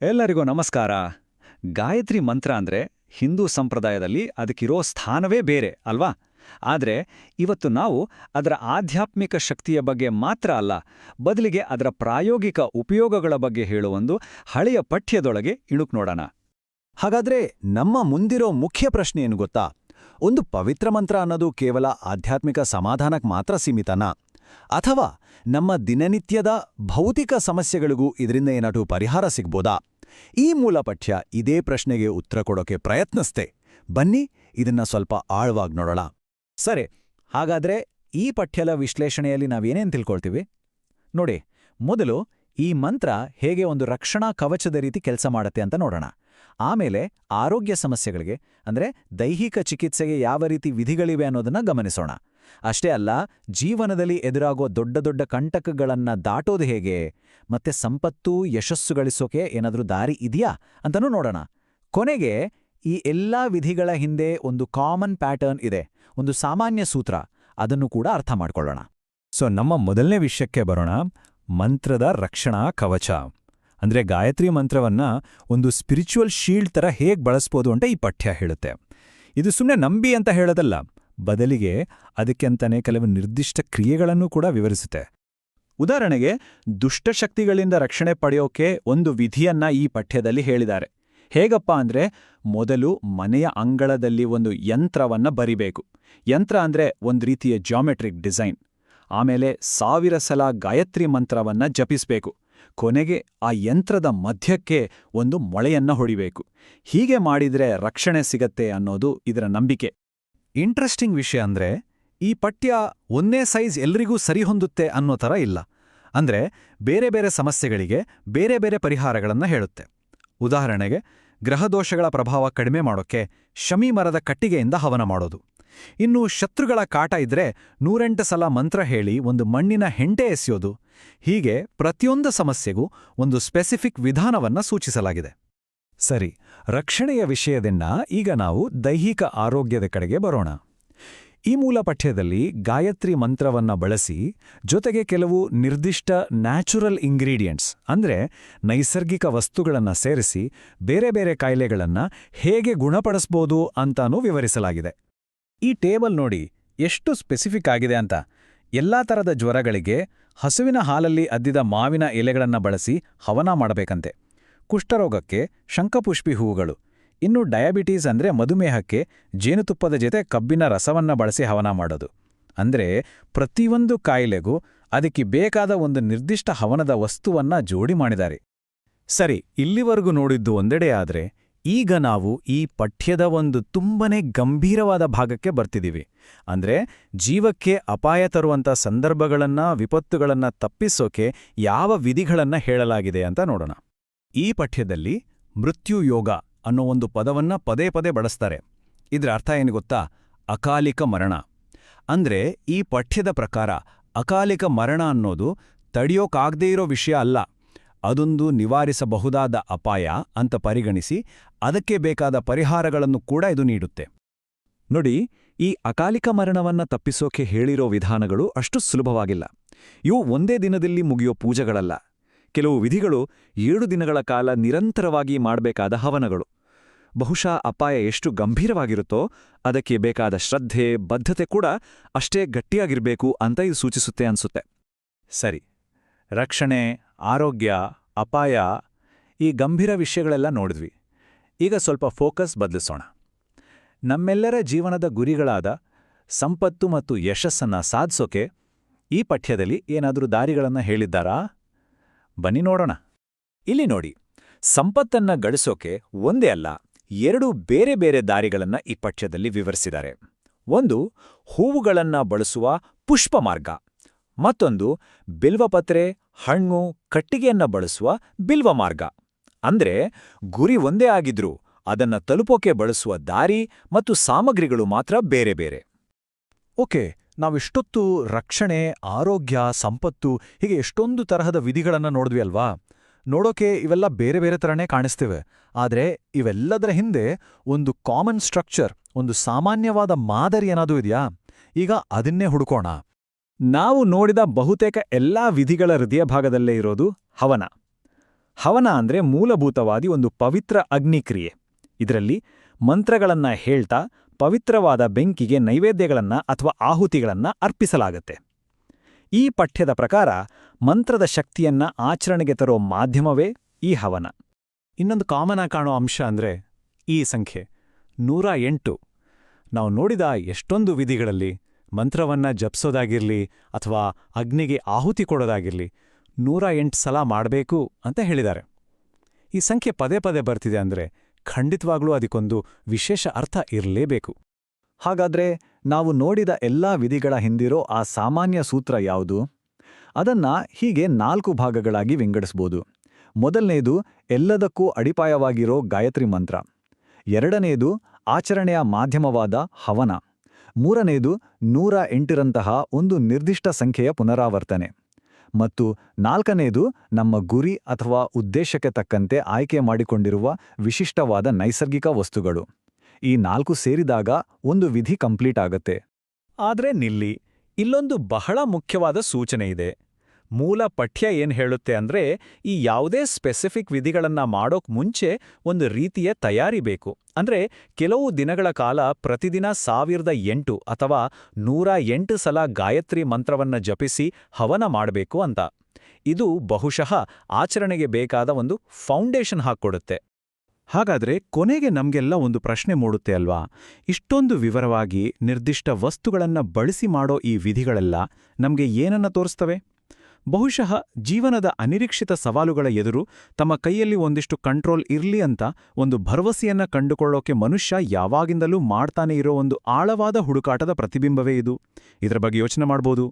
ಎಲ್ಲರಿಗೂ ನಮಸ್ಕಾರ. ಗಾಯತ್ರಿ ಮಂತ್ರ ಅಂದ್ರೆ ಹಿಂದೂ ಸಂಪ್ರದಾಯದಲ್ಲಿ ಅದಕ್ಕಿರೋ ಸ್ಥಾನವೇ ಬೇರೆ ಅಲ್ವಾ? ಆದ್ರೆ ಇವತ್ತು ನಾವು ಅದರ ಆಧ್ಯಾತ್ಮಿಕ ಶಕ್ತಿಯ ಬಗ್ಗೆ ಮಾತ್ರ ಅಲ್ಲ, ಬದಲಿಗೆ ಅದರ ಪ್ರಾಯೋಗಿಕ ಉಪಯೋಗಗಳ ಬಗ್ಗೆ ಹೇಳುವೊಂದು ಹಳೆಯ ಪಠ್ಯದೊಳಗೆ ಇಣುಕ್ ನೋಡೋಣ. ಹಾಗಾದ್ರೆ ನಮ್ಮ ಮುಂದಿರೋ ಮುಖ್ಯ ಪ್ರಶ್ನೆ ಏನು ಗೊತ್ತಾ? ಒಂದು ಪವಿತ್ರ ಮಂತ್ರ ಅನ್ನೋದು ಕೇವಲ ಆಧ್ಯಾತ್ಮಿಕ ಸಮಾಧಾನಕ್ಕೆ ಮಾತ್ರ ಸೀಮಿತನಾ? ಅಥವಾ ನಮ್ಮ ದಿನನಿತ್ಯದ ಭೌತಿಕ ಸಮಸ್ಯೆಗಳಿಗೂ ಇದರಿಂದ ಏನಾದರೂ ಪರಿಹಾರ ಸಿಗ್ಬೋದಾ? ಈ ಮೂಲ ಪಠ್ಯ ಇದೇ ಪ್ರಶ್ನೆಗೆ ಉತ್ತರ ಕೊಡೋಕೆ ಪ್ರಯತ್ನಿಸ್ತೆ. ಬನ್ನಿ ಇದನ್ನ ಸ್ವಲ್ಪ ಆಳವಾಗಿ ನೋಡೋಣ. ಸರಿ, ಹಾಗಾದ್ರೆ ಈ ಪಠ್ಯದ ವಿಶ್ಲೇಷಣೆಯಲ್ಲಿ ನಾವೇನೇನು ತಿಳ್ಕೊಳ್ತೀವಿ ನೋಡಿ. ಮೊದಲು ಈ ಮಂತ್ರ ಹೇಗೆ ಒಂದು ರಕ್ಷಣಾ ಕವಚದ ರೀತಿ ಕೆಲಸ ಮಾಡುತ್ತೆ ಅಂತ ನೋಡೋಣ. ಆಮೇಲೆ ಆರೋಗ್ಯ ಸಮಸ್ಯೆಗಳಿಗೆ ಅಂದ್ರೆ ದೈಹಿಕ ಚಿಕಿತ್ಸೆಗೆ ಯಾವ ರೀತಿ ವಿಧಿಗಳಿವೆ ಅನ್ನೋದನ್ನ ಗಮನಿಸೋಣ. ಅಷ್ಟೇ ಅಲ್ಲ, ಜೀವನದಲ್ಲಿ ಎದುರಾಗೋ ದೊಡ್ಡ ದೊಡ್ಡ ಕಂಟಕಗಳನ್ನ ದಾಟೋದು ಹೇಗೆ, ಮತ್ತೆ ಸಂಪತ್ತು ಯಶಸ್ಸು ಗಳಿಸೋಕೆ ಏನಾದ್ರೂ ದಾರಿ ಇದೆಯಾ ಅಂತನೂ ನೋಡೋಣ. ಕೊನೆಗೆ ಈ ಎಲ್ಲಾ ವಿಧಿಗಳ ಹಿಂದೆ ಒಂದು ಕಾಮನ್ ಪ್ಯಾಟರ್ನ್ ಇದೆ, ಒಂದು ಸಾಮಾನ್ಯ ಸೂತ್ರ, ಅದನ್ನು ಕೂಡ ಅರ್ಥ ಮಾಡ್ಕೊಳ್ಳೋಣ. ನಮ್ಮ ಮೊದಲನೇ ವಿಷಯಕ್ಕೆ ಬರೋಣ. ಮಂತ್ರದ ರಕ್ಷಣಾ ಕವಚ ಅಂದ್ರೆ ಗಾಯತ್ರಿ ಮಂತ್ರವನ್ನ ಒಂದು ಸ್ಪಿರಿಚುವಲ್ ಶೀಲ್ಡ್ ತರ ಹೇಗ್ ಬಳಸ್ಬೋದು ಅಂತ ಈ ಪಠ್ಯ ಹೇಳುತ್ತೆ. ಇದು ಸುಮ್ಮನೆ ನಂಬಿ ಅಂತ ಹೇಳೋದಲ್ಲ, ಬದಲಿಗೆ ಅದಕ್ಕೆಂತಾನೆ ಕೆಲವು ನಿರ್ದಿಷ್ಟ ಕ್ರಿಯೆಗಳನ್ನು ಕೂಡ ವಿವರಿಸುತ್ತೆ. ಉದಾಹರಣೆಗೆ, ದುಷ್ಟಶಕ್ತಿಗಳಿಂದ ರಕ್ಷಣೆ ಪಡೆಯೋಕೆ ಒಂದು ವಿಧಿಯನ್ನ ಈ ಪಠ್ಯದಲ್ಲಿ ಹೇಳಿದ್ದಾರೆ. ಹೇಗಪ್ಪ ಅಂದ್ರೆ, ಮೊದಲು ಮನೆಯ ಅಂಗಳದಲ್ಲಿ ಒಂದು ಯಂತ್ರವನ್ನ ಬರಿಬೇಕು. ಯಂತ್ರ ಅಂದ್ರೆ ಒಂದು ರೀತಿಯ ಜಾಮೆಟ್ರಿಕ್ ಡಿಸೈನ್. ಆಮೇಲೆ 1000 ಸಲ ಗಾಯತ್ರಿ ಮಂತ್ರವನ್ನ ಜಪಿಸ್ಬೇಕು. ಕೊನೆಗೆ ಆ ಯಂತ್ರದ ಮಧ್ಯಕ್ಕೆ ಒಂದು ಮೊಳೆಯನ್ನ ಹೊಡಿಬೇಕು. ಹೀಗೆ ಮಾಡಿದ್ರೆ ರಕ್ಷಣೆ ಸಿಗತ್ತೆ ಅನ್ನೋದು ಇದರ ನಂಬಿಕೆ. ಇಂಟ್ರೆಸ್ಟಿಂಗ್ ವಿಷಯ ಅಂದ್ರೆ, ಈ ಪಠ್ಯ ಒಂದೇ ಸೈಜ್ ಎಲ್ರಿಗೂ ಸರಿಹೊಂದುತ್ತೆ ಅನ್ನೋ ಥರ ಇಲ್ಲ. ಅಂದ್ರೆ ಬೇರೆ ಬೇರೆ ಸಮಸ್ಯೆಗಳಿಗೆ ಬೇರೆ ಬೇರೆ ಪರಿಹಾರಗಳನ್ನ ಹೇಳುತ್ತೆ. ಉದಾಹರಣೆಗೆ, ಗ್ರಹದೋಷಗಳ ಪ್ರಭಾವ ಕಡಿಮೆ ಮಾಡೋಕ್ಕೆ ಶಮಿ ಮರದ ಕಟ್ಟಿಗೆಯಿಂದ ಹವನ ಮಾಡೋದು. ಇನ್ನು ಶತ್ರುಗಳ ಕಾಟ ಇದ್ರೆ 108 ಸಲ ಮಂತ್ರ ಹೇಳಿ ಒಂದು ಮಣ್ಣಿನ ಹೆಂಟೆ ಎಸೆಯೋದು. ಹೀಗೆ ಪ್ರತಿಯೊಂದು ಸಮಸ್ಯೆಗೂ ಒಂದು ಸ್ಪೆಸಿಫಿಕ್ ವಿಧಾನವನ್ನ ಸೂಚಿಸಲಾಗಿದೆ. ಸರಿ, ರಕ್ಷಣೆಯ ವಿಷಯದಿಂದ ಈಗ ನಾವು ದೈಹಿಕ ಆರೋಗ್ಯದ ಕಡೆಗೆ ಬರೋಣ. ಈ ಮೂಲ ಪಠ್ಯದಲ್ಲಿ ಗಾಯತ್ರಿ ಮಂತ್ರವನ್ನ ಬಳಸಿ ಜೊತೆಗೆ ಕೆಲವು ನಿರ್ದಿಷ್ಟ ನ್ಯಾಚುರಲ್ ಇಂಗ್ರೀಡಿಯೆಂಟ್ಸ್ ಅಂದ್ರೆ ನೈಸರ್ಗಿಕ ವಸ್ತುಗಳನ್ನ ಸೇರಿಸಿ ಬೇರೆ ಬೇರೆ ಕಾಯಿಲೆಗಳನ್ನ ಹೇಗೆ ಗುಣಪಡಿಸ್ಬೋದು ಅಂತಾನೂ ವಿವರಿಸಲಾಗಿದೆ. ಈ ಟೇಬಲ್ ನೋಡಿ ಎಷ್ಟು ಸ್ಪೆಸಿಫಿಕ್ ಆಗಿದೆ ಅಂತ. ಎಲ್ಲಾ ತರದ ಜ್ವರಗಳಿಗೆ ಹಸುವಿನ ಹಾಲಲ್ಲಿ ಅದ್ದಿದ ಮಾವಿನ ಎಲೆಗಳನ್ನ ಬಳಸಿ ಹವನ ಮಾಡಬೇಕಂತೆ. ಕುಷ್ಠರೋಗಕ್ಕೆ ಶಂಖಪುಷ್ಪಿ ಹೂವುಗಳು, ಇನ್ನು ಡಯಾಬಿಟೀಸ್ ಅಂದ್ರೆ ಮಧುಮೇಹಕ್ಕೆ ಜೇನುತುಪ್ಪದ ಜೊತೆ ಕಬ್ಬಿನ ರಸವನ್ನ ಬಳಸಿ ಹವನ ಮಾಡೋದು. ಅಂದ್ರೆ ಪ್ರತಿಯೊಂದು ಕಾಯಿಲೆಗೂ ಅದಕ್ಕೆ ಬೇಕಾದ ಒಂದು ನಿರ್ದಿಷ್ಟ ಹವನದ ವಸ್ತುವನ್ನ ಜೋಡಿ ಮಾಡಿದ್ದಾರೆ. ಸರಿ, ಇಲ್ಲಿವರೆಗೂ ನೋಡಿದ್ದು ಒಂದೆಡೆ ಆದ್ರೆ ಈಗ ನಾವು ಈ ಪಠ್ಯದ ಒಂದು ತುಂಬನೇ ಗಂಭೀರವಾದ ಭಾಗಕ್ಕೆ ಬರ್ತಿದ್ದೀವಿ. ಅಂದ್ರೆ ಜೀವಕ್ಕೆ ಅಪಾಯ ತರುವಂಥ ಸಂದರ್ಭಗಳನ್ನ, ವಿಪತ್ತುಗಳನ್ನ ತಪ್ಪಿಸೋಕೆ ಯಾವ ವಿಧಿಗಳನ್ನ ಹೇಳಲಾಗಿದೆ ಅಂತ ನೋಡೋಣ. ಈ ಪಠ್ಯದಲ್ಲಿ ಮೃತ್ಯು ಯೋಗ ಅನ್ನೋ ಒಂದು ಪದವನ್ನ ಪದೇ ಪದೇ ಬಳಸ್ತಾರೆ. ಇದ್ರ ಅರ್ಥ ಏನು ಗೊತ್ತಾ? ಅಕಾಲಿಕ ಮರಣ. ಅಂದ್ರೆ ಈ ಪಠ್ಯದ ಪ್ರಕಾರ ಅಕಾಲಿಕ ಮರಣ ಅನ್ನೋದು ತಡೆಯೋಕಾಗದೇ ಇರೋ ವಿಷಯ ಅಲ್ಲ, ಅದೊಂದು ನಿವಾರಿಸಬಹುದಾದ ಅಪಾಯ ಅಂತ ಪರಿಗಣಿಸಿ ಅದಕ್ಕೆ ಬೇಕಾದ ಪರಿಹಾರಗಳನ್ನು ಕೂಡ ಇದು ನೀಡುತ್ತೆ. ನೋಡಿ, ಈ ಅಕಾಲಿಕ ಮರಣವನ್ನ ತಪ್ಪಿಸೋಕೆ ಹೇಳಿರೋ ವಿಧಾನಗಳು ಅಷ್ಟು ಸುಲಭವಾಗಿಲ್ಲ. ಇವು ಒಂದೇ ದಿನದಲ್ಲಿ ಮುಗಿಯೋ ಪೂಜೆಗಳಲ್ಲ. ಕೆಲವು ವಿಧಿಗಳು 7 ದಿನಗಳ ಕಾಲ ನಿರಂತರವಾಗಿ ಮಾಡಬೇಕಾದ ಹವನಗಳು. ಬಹುಶಃ ಅಪಾಯ ಎಷ್ಟು ಗಂಭೀರವಾಗಿರುತ್ತೋ ಅದಕ್ಕೆ ಬೇಕಾದ ಶ್ರದ್ಧೆ, ಬದ್ಧತೆ ಕೂಡ ಅಷ್ಟೇ ಗಟ್ಟಿಯಾಗಿರ್ಬೇಕು ಅಂತ ಇದು ಸೂಚಿಸುತ್ತೆ ಅನ್ಸುತ್ತೆ. ಸರಿ, ರಕ್ಷಣೆ, ಆರೋಗ್ಯ, ಅಪಾಯ, ಈ ಗಂಭೀರ ವಿಷಯಗಳೆಲ್ಲ ನೋಡಿದ್ವಿ. ಈಗ ಸ್ವಲ್ಪ ಫೋಕಸ್ ಬದಲಿಸೋಣ. ನಮ್ಮೆಲ್ಲರ ಜೀವನದ ಗುರಿಗಳಾದ ಸಂಪತ್ತು ಮತ್ತು ಯಶಸ್ಸನ್ನ ಸಾಧಿಸೋಕೆ ಈ ಪಠ್ಯದಲ್ಲಿ ಏನಾದರೂ ದಾರಿಗಳನ್ನ ಹೇಳಿದ್ದಾರಾ? ಬನ್ನಿ ನೋಡೋಣ. ಇಲ್ಲಿ ನೋಡಿ, ಸಂಪತ್ತನ್ನ ಗಳಿಸೋಕೆ ಒಂದೇ ಅಲ್ಲ, 2 ಬೇರೆ ಬೇರೆ ದಾರಿಗಳನ್ನ ಈ ಪಠ್ಯದಲ್ಲಿ ವಿವರಿಸಿದ್ದಾರೆ. ಒಂದು ಹೂವುಗಳನ್ನ ಬಳಸುವ ಪುಷ್ಪ ಮಾರ್ಗ, ಮತ್ತೊಂದು ಬಿಲ್ವಪತ್ರೆ, ಹಣ್ಣು, ಕಟ್ಟಿಗೆಯನ್ನ ಬಳಸುವ ಬಿಲ್ವ ಮಾರ್ಗ. ಅಂದ್ರೆ ಗುರಿ ಒಂದೇ ಆಗಿದ್ರೂ ಅದನ್ನ ತಲುಪೋಕೆ ಬಳಸುವ ದಾರಿ ಮತ್ತು ಸಾಮಗ್ರಿಗಳು ಮಾತ್ರ ಬೇರೆ ಬೇರೆ. ಓಕೆ, ನಾವಿಷ್ಟೊತ್ತು ರಕ್ಷಣೆ, ಆರೋಗ್ಯ, ಸಂಪತ್ತು ಹೀಗೆ ಎಷ್ಟೊಂದು ತರಹದ ವಿಧಿಗಳನ್ನ ನೋಡಿದ್ವಿ ಅಲ್ವಾ? ನೋಡೋಕೆ ಇವೆಲ್ಲ ಬೇರೆ ಬೇರೆ ಥರನೇ ಕಾಣಿಸ್ತೇವೆ. ಆದ್ರೆ ಇವೆಲ್ಲದರ ಹಿಂದೆ ಒಂದು ಕಾಮನ್ ಸ್ಟ್ರಕ್ಚರ್, ಒಂದು ಸಾಮಾನ್ಯವಾದ ಮಾದರಿ ಏನಾದರೂ ಇದೆಯಾ? ಈಗ ಅದನ್ನೇ ಹುಡುಕೋಣ. ನಾವು ನೋಡಿದ ಬಹುತೇಕ ಎಲ್ಲಾ ವಿಧಿಗಳ ಹೃದಯ ಭಾಗದಲ್ಲೇ ಇರೋದು ಹವನ. ಹವನ ಅಂದ್ರೆ ಮೂಲಭೂತವಾದಿ ಒಂದು ಪವಿತ್ರ ಅಗ್ನಿಕ್ರಿಯೆ. ಇದರಲ್ಲಿ ಮಂತ್ರಗಳನ್ನ ಹೇಳ್ತಾ ಪವಿತ್ರವಾದ ಬೆಂಕಿಗೆ ನೈವೇದ್ಯಗಳನ್ನ ಅಥವಾ ಆಹುತಿಗಳನ್ನ ಅರ್ಪಿಸಲಾಗತ್ತೆ. ಈ ಪಠ್ಯದ ಪ್ರಕಾರ ಮಂತ್ರದ ಶಕ್ತಿಯನ್ನ ಆಚರಣೆಗೆ ತರೋ ಮಾಧ್ಯಮವೇ ಈ ಹವನ. ಇನ್ನೊಂದು ಕಾಮನ್ ಆಗಿ ಕಾಣೋ ಅಂಶ ಅಂದ್ರೆ ಈ ಸಂಖ್ಯೆ 108. ನಾವು ನೋಡಿದ ಎಷ್ಟೊಂದು ವಿಧಿಗಳಲ್ಲಿ ಮಂತ್ರವನ್ನ ಜಪಿಸೋದಾಗಿರ್ಲಿ ಅಥವಾ ಅಗ್ನಿಗೆ ಆಹುತಿ ಕೊಡೋದಾಗಿರ್ಲಿ 108 ಸಲ ಮಾಡಬೇಕು ಅಂತ ಹೇಳಿದ್ದಾರೆ. ಈ ಸಂಖ್ಯೆ ಪದೇ ಪದೇ ಬರ್ತಿದೆ ಅಂದ್ರೆ ಖಂಡಿತವಾಗ್ಲೂ ಅದಕ್ಕೊಂದು ವಿಶೇಷ ಅರ್ಥ ಇರಲೇಬೇಕು. ಹಾಗಾದ್ರೆ ನಾವು ನೋಡಿದ ಎಲ್ಲಾ ವಿಧಿಗಳ ಹಿಂದಿರೋ ಆ ಸಾಮಾನ್ಯ ಸೂತ್ರ ಯಾವುದು? ಅದನ್ನ ಹೀಗೆ 4 ಭಾಗಗಳಾಗಿ ವಿಂಗಡಿಸ್ಬೋದು. ಮೊದಲನೇದು ಎಲ್ಲದಕ್ಕೂ ಅಡಿಪಾಯವಾಗಿರೋ ಗಾಯತ್ರಿ ಮಂತ್ರ. ಎರಡನೇದು ಆಚರಣೆಯ ಮಾಧ್ಯಮವಾದ ಹವನ. ಮೂರನೇದು 108ರಂತಹ ಒಂದು ನಿರ್ದಿಷ್ಟ ಸಂಖ್ಯೆಯ ಪುನರಾವರ್ತನೆ. ಮತ್ತು ನಾಲ್ಕನೇದು ನಮ್ಮ ಗುರಿ ಅಥವಾ ಉದ್ದೇಶಕ್ಕೆ ತಕ್ಕಂತೆ ಆಯ್ಕೆ ಮಾಡಿಕೊಂಡಿರುವ ವಿಶಿಷ್ಟವಾದ ನೈಸರ್ಗಿಕ ವಸ್ತುಗಳು. ಈ 4 ಸೇರಿದಾಗ ಒಂದು ವಿಧಿ ಕಂಪ್ಲೀಟ್ ಆಗತ್ತೆ. ಆದ್ರೆ ನಿಲ್ಲಿ, ಇಲ್ಲೊಂದು ಬಹಳ ಮುಖ್ಯವಾದ ಸೂಚನೆ ಇದೆ. ಮೂಲ ಪಠ್ಯ ಏನ್ ಹೇಳುತ್ತೆ ಅಂದ್ರೆ ಈ ಯಾವುದೇ ಸ್ಪೆಸಿಫಿಕ್ ವಿಧಿಗಳನ್ನ ಮಾಡೋಕ್ ಮುಂಚೆ ಒಂದು ರೀತಿಯ ತಯಾರಿ ಬೇಕು. ಅಂದ್ರೆ ಕೆಲವು ದಿನಗಳ ಕಾಲ ಪ್ರತಿದಿನ 1008 ಅಥವಾ 108 ಸಲ ಗಾಯತ್ರಿ ಮಂತ್ರವನ್ನ ಜಪಿಸಿ ಹವನ ಮಾಡಬೇಕು ಅಂತ. ಇದು ಬಹುಶಃ ಆಚರಣೆಗೆ ಬೇಕಾದ ಒಂದು ಫೌಂಡೇಶನ್ ಹಾಕ್ಕೊಡುತ್ತೆ. ಹಾಗಾದ್ರೆ ಕೊನೆಗೆ ನಮ್ಗೆಲ್ಲ ಒಂದು ಪ್ರಶ್ನೆ ಮೂಡುತ್ತೆ ಅಲ್ವಾ? ಇಷ್ಟೊಂದು ವಿವರವಾಗಿ ನಿರ್ದಿಷ್ಟ ವಸ್ತುಗಳನ್ನ ಬಳಸಿ ಮಾಡೋ ಈ ವಿಧಿಗಳೆಲ್ಲ ನಮ್ಗೆ ಏನನ್ನ ತೋರಿಸ್ತವೆ? ಬಹುಶಃ ಜೀವನದ ಅನಿರೀಕ್ಷಿತ ಸವಾಲುಗಳ ಎದುರು ತಮ್ಮ ಕೈಯಲ್ಲಿ ಒಂದಿಷ್ಟು ಕಂಟ್ರೋಲ್ ಇರ್ಲಿ ಅಂತ ಒಂದು ಭರವಸೆಯನ್ನ ಕಂಡುಕೊಳ್ಳೋಕೆ ಮನುಷ್ಯ ಯಾವಾಗಿಂದಲೂ ಮಾಡ್ತಾನೆ ಇರೋ ಒಂದು ಆಳವಾದ ಹುಡುಕಾಟದ ಪ್ರತಿಬಿಂಬವೇ ಇದು. ಇದರ ಬಗ್ಗೆ ಯೋಚನೆ ಮಾಡ್ಬೋದು.